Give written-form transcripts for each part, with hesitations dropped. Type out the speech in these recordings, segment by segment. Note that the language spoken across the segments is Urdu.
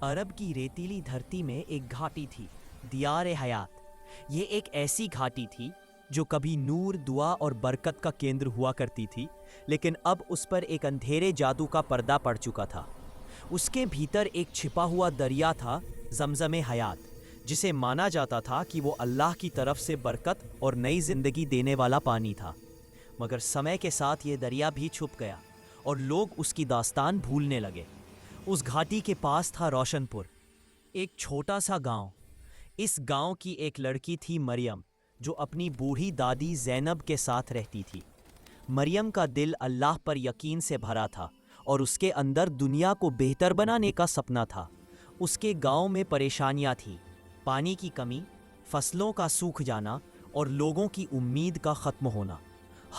عرب کی ریتیلی دھرتی میں ایک گھاٹی تھی، دیار حیات۔ یہ ایک ایسی گھاٹی تھی جو کبھی نور، دعا اور برکت کا کیندر ہوا کرتی تھی، لیکن اب اس پر ایک اندھیرے جادو کا پردہ پڑ چکا تھا۔ اس کے بھیتر ایک چھپا ہوا دریا تھا، زمزم حیات، جسے مانا جاتا تھا کہ وہ اللہ کی طرف سے برکت اور نئی زندگی دینے والا پانی تھا۔ مگر سمے کے ساتھ یہ دریا بھی چھپ گیا اور لوگ اس کی داستان بھولنے لگے۔ اس گھاٹی کے پاس تھا روشن پور، ایک چھوٹا سا گاؤں۔ اس گاؤں کی ایک لڑکی تھی مریم، جو اپنی بوڑھی دادی زینب کے ساتھ رہتی تھی۔ مریم کا دل اللہ پر یقین سے بھرا تھا اور اس کے اندر دنیا کو بہتر بنانے کا سپنا تھا۔ اس کے گاؤں میں پریشانیاں تھیں، پانی کی کمی، فصلوں کا سوکھ جانا اور لوگوں کی امید کا ختم ہونا۔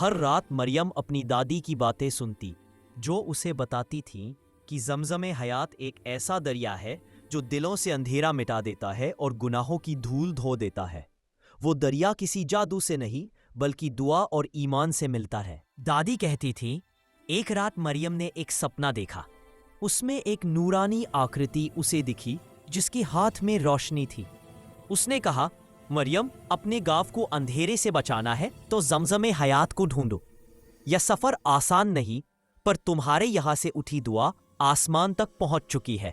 ہر رات مریم اپنی دادی کی باتیں سنتی، جو اسے بتاتی تھیں کہ زمزم حیات ایک ایسا دریا ہے جو دلوں سے اندھیرا مٹا دیتا ہے اور گناہوں کی دھول دھو دیتا ہے۔ وہ دریا کسی جادو سے نہیں بلکہ دعا اور ایمان سے ملتا ہے۔ دادی کہتی تھی، ایک رات مریم نے ایک سپنا دیکھا۔ اس میں ایک نورانی آکرتی اسے دکھی جس کے ہاتھ میں روشنی تھی۔ اس نے کہا، مریم، اپنے گاؤں کو اندھیرے سے بچانا ہے تو زمزم حیات کو ڈھونڈو۔ یہ سفر آسان نہیں، پر تمہارے یہاں سے اٹھی دعا آسمان تک پہنچ چکی ہے۔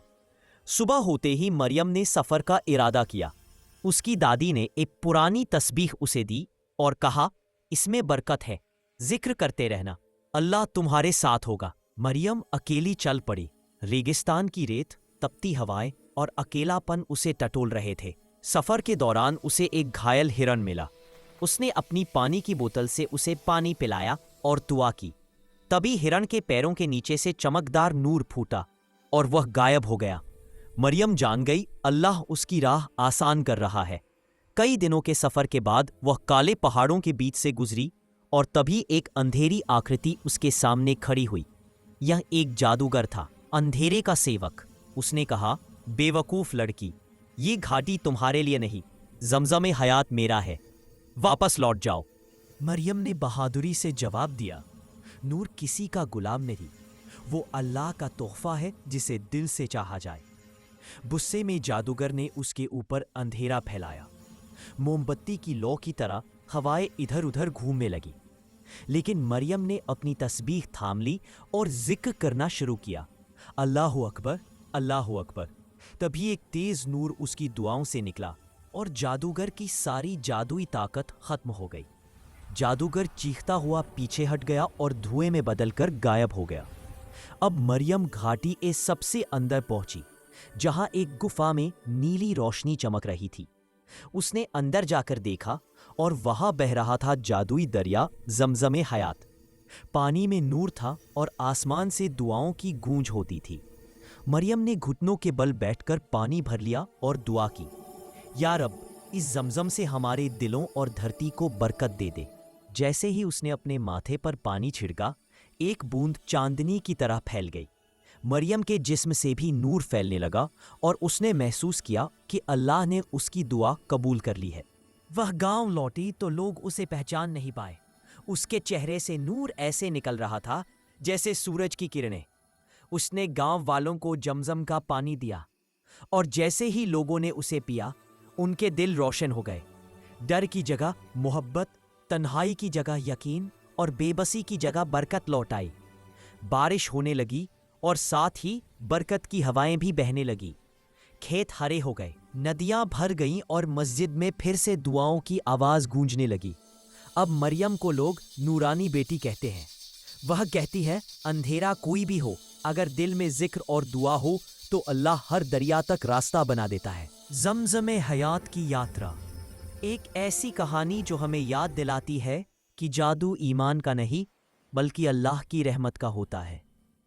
صبح ہوتے ہی مریم نے سفر کا ارادہ کیا۔ اس کی دادی نے ایک پرانی تسبیح اسے دی اور کہا، اس میں برکت ہے، ذکر کرتے رہنا، اللہ تمہارے ساتھ ہوگا۔ مریم اکیلی چل پڑی۔ ریگستان کی ریت، تپتی ہوائیں اور اکیلا پن اسے ٹٹول رہے تھے۔ سفر کے دوران اسے ایک گھائل ہرن ملا۔ اس نے اپنی پانی کی بوتل سے اسے پانی پلایا اور دعا کی۔ تبھی ہرن کے پیروں کے نیچے سے چمکدار نور پھوٹا اور وہ غائب ہو گیا۔ مریم جان گئی اللہ اس کی راہ آسان کر رہا ہے۔ کئی دنوں کے سفر کے بعد وہ کالے پہاڑوں کے بیچ سے گزری اور تبھی ایک اندھیری آکرتی اس کے سامنے کھڑی ہوئی۔ یہ ایک جادوگر تھا، اندھیرے کا سیوک۔ اس نے کہا، بے وقوف لڑکی، یہ گھاٹی تمہارے لیے نہیں، زمزم حیات میرا ہے، واپس لوٹ جاؤ۔ مریم نے بہادری سے جواب دیا، نور کسی کا غلام نہیں، وہ اللہ کا تحفہ ہے جسے دل سے چاہا جائے۔ غصے میں جادوگر نے اس کے اوپر اندھیرا پھیلایا۔ موم بتی کی لو کی طرح ہوائیں ادھر ادھر گھومنے لگی، لیکن مریم نے اپنی تسبیح تھام لی اور ذکر کرنا شروع کیا، اللہ اکبر، اللہ اکبر۔ تبھی ایک تیز نور اس کی دعاؤں سے نکلا اور جادوگر کی ساری جادوئی طاقت ختم ہو گئی۔ جادوگر چیختا ہوا پیچھے ہٹ گیا اور دھوئیں میں بدل کر غائب ہو گیا۔ اب مریم گھاٹی کے سب سے اندر پہنچی، جہاں ایک گفا میں نیلی روشنی چمک رہی تھی۔ اس نے اندر جا کر دیکھا اور وہاں بہہ رہا تھا جادوئی دریا زمزم حیات۔ پانی میں نور تھا اور آسمان سے دعاؤں کی گونج ہوتی تھی۔ مریم نے گھٹنوں کے بل بیٹھ کر پانی بھر لیا اور دعا کی، یا رب، اس زمزم سے ہمارے دلوں اور دھرتی کو برکت دے دے۔ جیسے ہی اس نے اپنے ماتھے پر پانی چھڑکا، ایک بوند چاندنی کی طرح پھیل گئی۔ مریم کے جسم سے بھی نور پھیلنے لگا اور اس نے محسوس کیا کہ اللہ نے اس کی دعا قبول کر لی ہے۔ وہ گاؤں لوٹی تو لوگ اسے پہچان نہیں پائے۔ اس کے چہرے سے نور ایسے نکل رہا تھا جیسے سورج کی کرنیں۔ اس نے گاؤں والوں کو زمزم کا پانی دیا اور جیسے ہی لوگوں نے اسے پیا، ان کے دل روشن ہو گئے۔ ڈر کی جگہ محبت، تنہائی کی جگہ یقین اور بے بسی کی جگہ برکت لوٹ آئی۔ بارش ہونے لگی اور ساتھ ہی برکت کی ہوائیں بھی بہنے لگی۔ کھیت ہرے ہو گئے، ندیاں بھر گئیں اور مسجد میں پھر سے دعاؤں کی آواز گونجنے لگی۔ اب مریم کو لوگ نورانی بیٹی کہتے ہیں۔ وہ کہتی ہے، اندھیرا کوئی بھی ہو، اگر دل میں ذکر اور دعا ہو تو اللہ ہر دریا تک راستہ بنا دیتا ہے۔ زمزم حیات کی یاترا، ایک ایسی کہانی جو ہمیں یاد دلاتی ہے کہ جادو ایمان کا نہیں بلکہ اللہ کی رحمت کا ہوتا ہے۔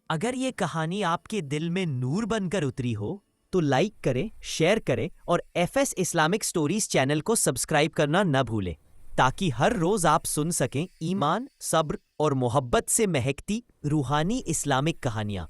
اگر یہ کہانی آپ کے دل میں نور بن کر اتری ہو تو لائک کریں، شیئر کریں اور F S Islamic Stories channel کو سبسکرائب کرنا نہ بھولیں، تاکہ ہر روز آپ سن سکیں ایمان، صبر اور محبت سے مہکتی روحانی اسلامک کہانیاں۔